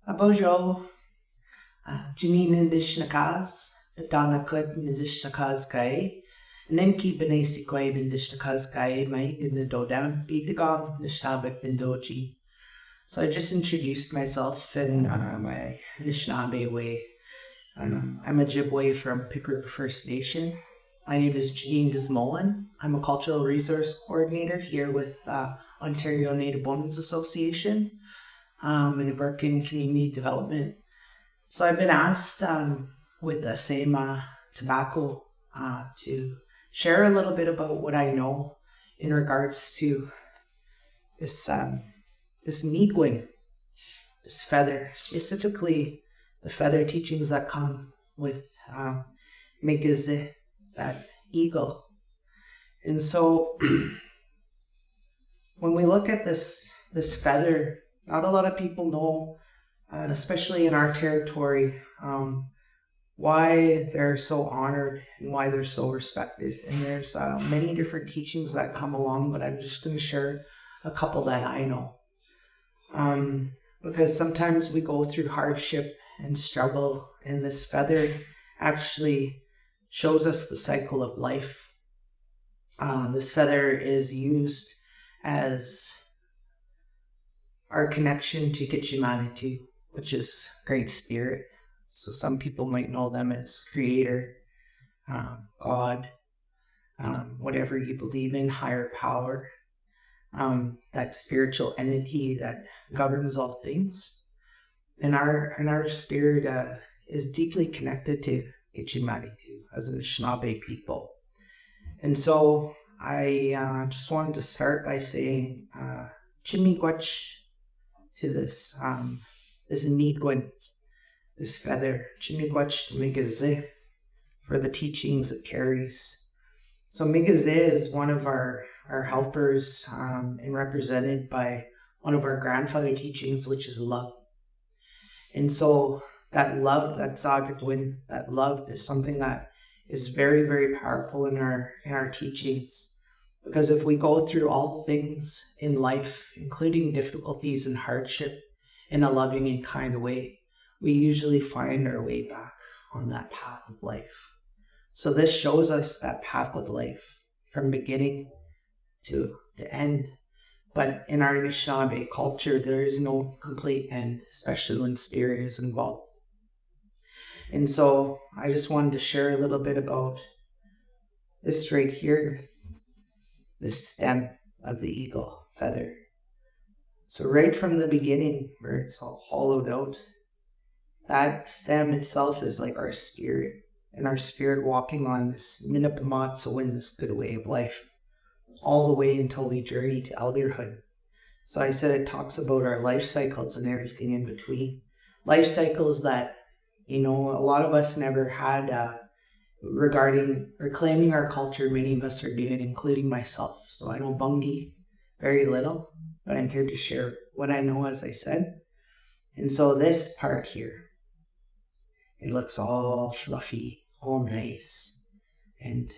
Abojo, Janine Desmoulin, Donna Kud Nidishnakaz Nimki Benesi Quaib Nidishnakaz Mike in the Dodam, Bitagon, Nishnabek Bindoji. So I just introduced myself in my Anishinaabe way. I'm a Ojibwe from Pickering First Nation. My name is Janine Desmoulin. I'm a cultural resource coordinator here with Ontario Native Women's Association and I work in community development. So I've been asked with the same tobacco to share a little bit about what I know in regards to this Miigwetch, this feather, specifically the feather teachings that come with Miigwetch, that eagle. And so when we look at this feather, not a lot of people know, especially in our territory, why they're so honored and why they're so respected. And there's many different teachings that come along, but I'm just going to share a couple that I know. Because sometimes we go through hardship and struggle, and this feather actually shows us the cycle of life. This feather is used as our connection to Kitchimanitu, which is Great Spirit. So some people might know them as Creator, God, whatever you believe in, higher power, that spiritual entity that governs all things. And our spirit is deeply connected to Kitchimanitu as an Anishinaabe people. And so I just wanted to start by saying Miigwetch to this Miigwetch, this feather, Miigwetch to Miigwetch for the teachings it carries. So Miigwetch is one of our helpers and represented by one of our grandfather teachings, which is love. And so that love, that Zagagwin, that love is something that is very, very powerful in our teachings. Because if we go through all things in life, including difficulties and hardship, in a loving and kind way, we usually find our way back on that path of life. So this shows us that path of life from beginning to the end. But in our Anishinaabe culture, there is no complete end, especially when spirit is involved. And so I just wanted to share a little bit about this right here, this stem of the eagle feather. So right from the beginning, where it's all hollowed out, that stem itself is like our spirit, and our spirit walking on this Minapamatso, this good way of life, all the way until we journey to elderhood. So I said it talks about our life cycles and everything in between. Life cycles that, a lot of us never had regarding reclaiming our culture. Many of us are doing, including myself. So I know Bungi very little, but I'm here to share what I know, as I said. And so this part here, it looks all fluffy, all nice, and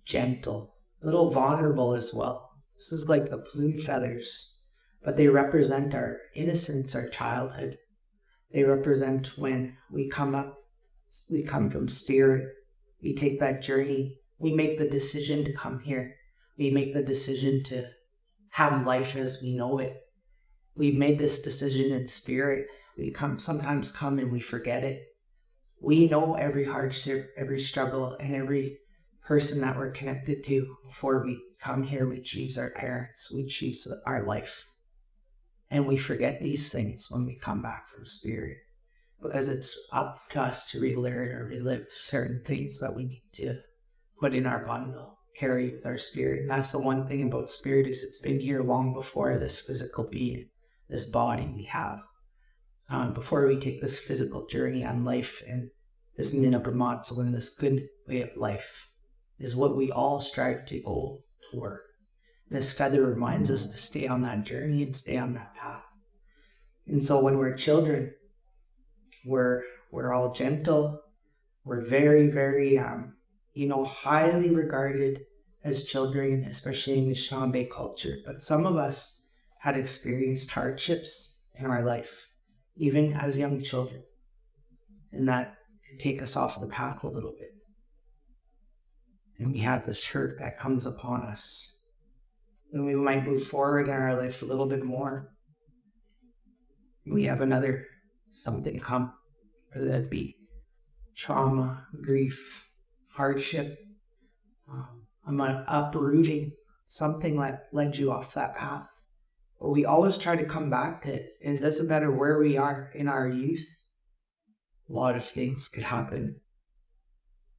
gentle, a little vulnerable as well. This is like the plume feathers, but they represent our innocence, our childhood. They represent when we come up, we come from spirit, we take that journey, we make the decision to come here, we make the decision to have life as we know it. We've made this decision in spirit. We sometimes come and we forget it. We know every hardship, every struggle, and every person that we're connected to. Before we come here, we choose our parents, we choose our life. And we forget these things when we come back from spirit, because it's up to us to relearn or relive certain things that we need to put in our bundle, carry with our spirit. And that's the one thing about spirit, is it's been here long before this physical being, this body we have. Before we take this physical journey on life, and this Minapamatso and this good way of life is what we all strive to go toward. This feather reminds us to stay on that journey and stay on that path. And so when we're children, we're all gentle. We're very, very, highly regarded as children, especially in the Anishinaabe culture. But some of us had experienced hardships in our life. even as young children. And that can take us off the path a little bit. And we have this hurt that comes upon us. And we might move forward in our life a little bit more. We have another something come, whether that be trauma, grief, hardship, uprooting, something that led you off that path. But we always try to come back to it. And it doesn't matter where we are in our youth. A lot of things could happen.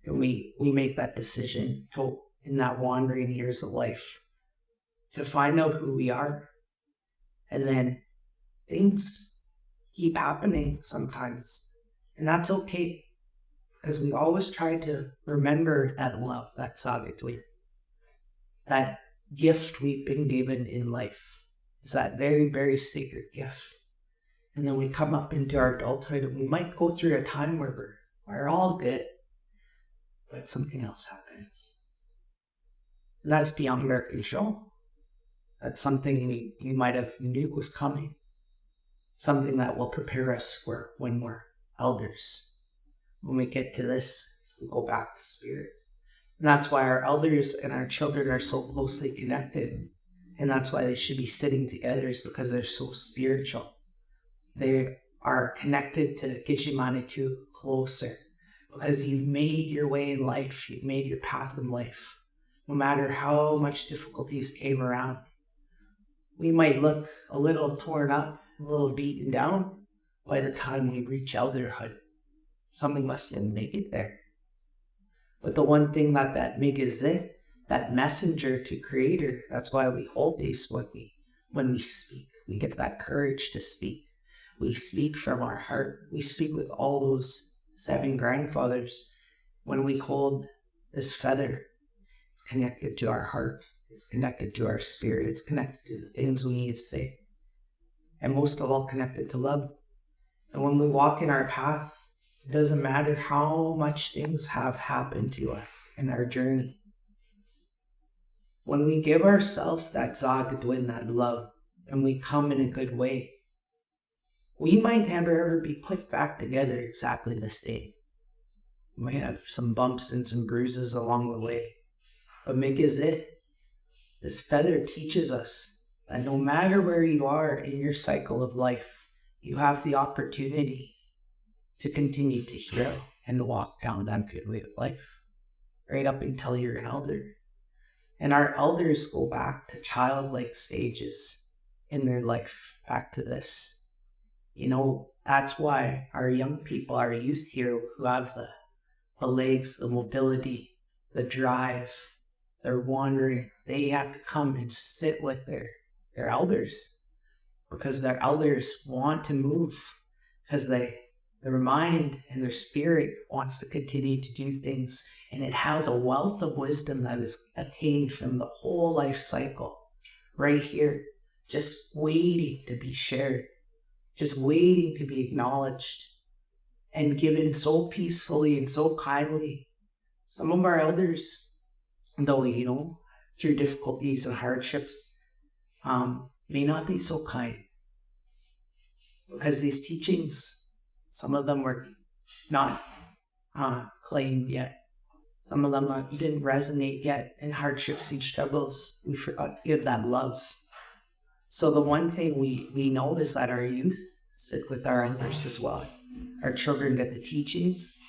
And we make that decision in that wandering years of life to find out who we are. And then things keep happening sometimes. And that's okay. Because we always try to remember that love, that sagatwe, that gift we've been given in life. It's that very, very sacred gift. And then we come up into our adulthood and we might go through a time where we're all good, but something else happens. And that's beyond our control. That's something we might have knew was coming. Something that will prepare us for when we're elders. When we get to this, we'll go back to spirit. And that's why our elders and our children are so closely connected. And that's why they should be sitting together, is because they're so spiritual. They are connected to Gishimanitu closer. Because you've made your way in life, you've made your path in life. No matter how much difficulties came around. We might look a little torn up, a little beaten down by the time we reach elderhood. Something must make it there. But the one thing that Miigwetch, that messenger to Creator, that's why we hold these when we speak. We get that courage to speak. We speak from our heart. We speak with all those 7 grandfathers. When we hold this feather, it's connected to our heart. It's connected to our spirit. It's connected to the things we need to say. And most of all, connected to love. And when we walk in our path, it doesn't matter how much things have happened to us in our journey. When we give ourselves that zagadwin, that love, and we come in a good way, we might never ever be put back together exactly the same. We might have some bumps and some bruises along the way. But Miigwetch, this feather teaches us that no matter where you are in your cycle of life, you have the opportunity to continue to heal and walk down that good way of life, right up until you're an elder. And our elders go back to childlike stages in their life, back to this. That's why our young people, our youth here who have the legs, the mobility, the drive, they're wandering, they have to come and sit with their elders, because their elders want to move, because their mind and their spirit wants to continue to do things, and it has a wealth of wisdom that is attained from the whole life cycle right here, just waiting to be shared, just waiting to be acknowledged and given so peacefully and so kindly. Some of our elders, though, through difficulties and hardships, may not be so kind, because these teachings, some of them were not claimed yet. Some of them didn't resonate yet. In hardships and struggles, we forgot to give that love. So the one thing we know is that our youth sit with our elders as well. Our children get the teachings,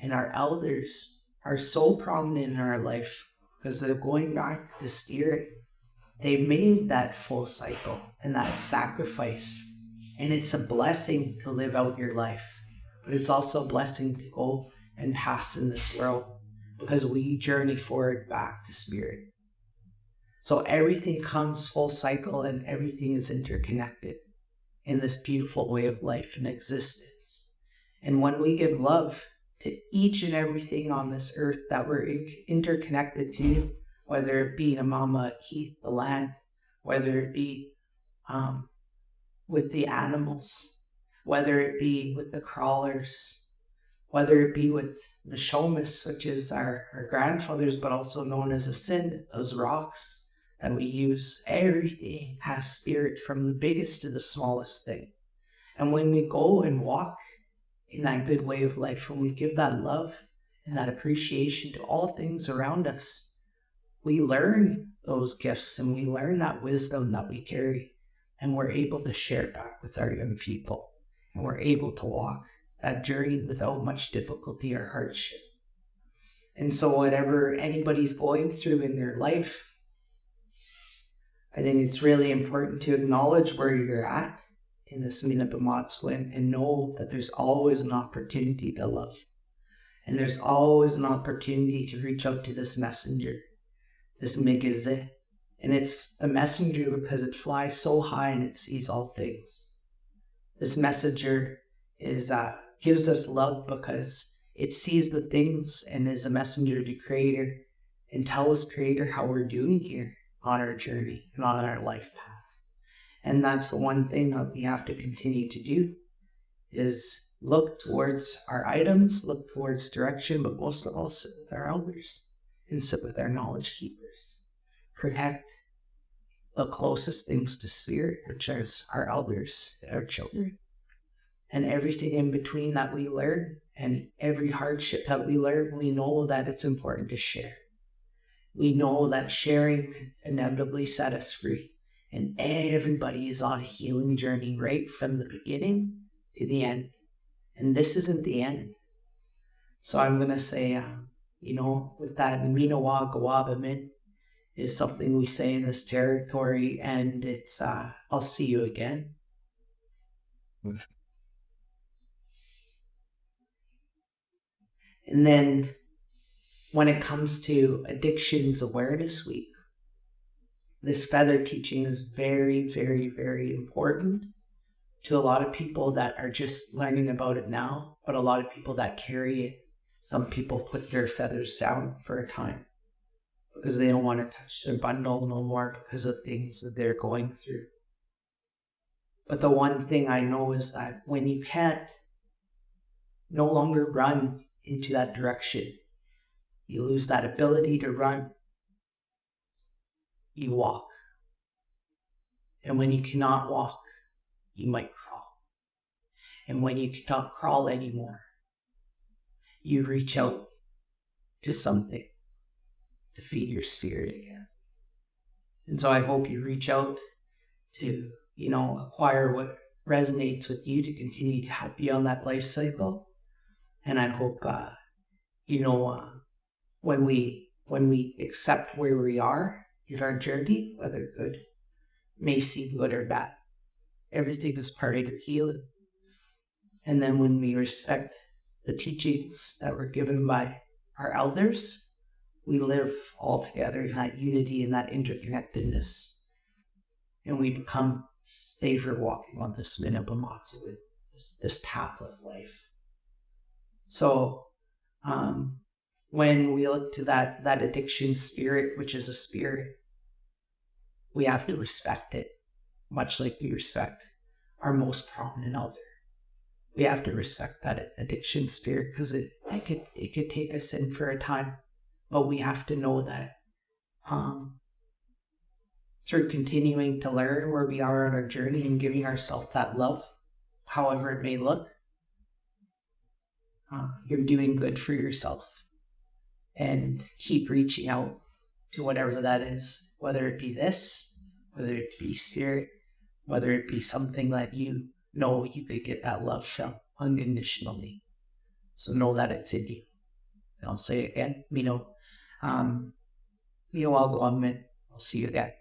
and our elders are so prominent in our life because they're going back to spirit. They've made that full cycle and that sacrifice. And it's a blessing to live out your life. But it's also a blessing to go and pass in this world, because we journey forward back to spirit. So everything comes full cycle and everything is interconnected in this beautiful way of life and existence. And when we give love to each and everything on this earth that we're interconnected to, whether it be the Mama Keith, the land, whether it be with the animals, whether it be with the crawlers, whether it be with the Shomis, which is our grandfathers, but also known as a Sind, those rocks that we use, everything has spirit from the biggest to the smallest thing. And when we go and walk in that good way of life, when we give that love and that appreciation to all things around us, we learn those gifts and we learn that wisdom that we carry, and we're able to share it back with our young people, and we're able to walk that journey without much difficulty or hardship. And so whatever anybody's going through in their life, I think it's really important to acknowledge where you're at in this Miigwetch and know that there's always an opportunity to love. And there's always an opportunity to reach out to this messenger, this Miigwetch. And it's a messenger because it flies so high and it sees all things. This messenger gives us love because it sees the things and is a messenger to Creator and tells Creator how we're doing here on our journey and on our life path. And that's the one thing that we have to continue to do, is look towards our items, look towards direction, but most of all sit with our elders and sit with our knowledge keepers. Protect the closest things to spirit, which is our elders, our children. And everything in between that we learn, and every hardship that we learn, we know that it's important to share. We know that sharing can inevitably set us free. And everybody is on a healing journey right from the beginning to the end. And this isn't the end. So I'm going to say, with that, Minawa Gawabamin is something we say in this territory, and it's, I'll see you again. And then when it comes to Addictions Awareness Week, this feather teaching is very, very, very important to a lot of people that are just learning about it now, but a lot of people that carry it. Some people put their feathers down for a time because they don't want to touch their bundle no more because of things that they're going through. But the one thing I know is that when you can't no longer run into that direction, you lose that ability to run, you walk. And when you cannot walk, you might crawl. And when you cannot crawl anymore, you reach out to something to feed your spirit again. And so I hope you reach out to, acquire what resonates with you to continue to help you on that life cycle. And I hope, when we accept where we are in our journey, whether good, may seem good or bad, everything is part of your healing. And then when we respect the teachings that were given by our elders, we live all together in that unity and that interconnectedness. And we become safer walking on this Miigwetch, this path of life. So when we look to that addiction spirit, which is a spirit, we have to respect it, much like we respect our most prominent elder. We have to respect that addiction spirit because it could take us in for a time, but we have to know that through continuing to learn where we are on our journey and giving ourselves that love, however it may look, you're doing good for yourself. And keep reaching out to whatever that is, whether it be this, whether it be spirit, whether it be something that you know you could get that love from unconditionally. So know that it's in you. And I'll say it again, I'll go on, man. I'll see you again.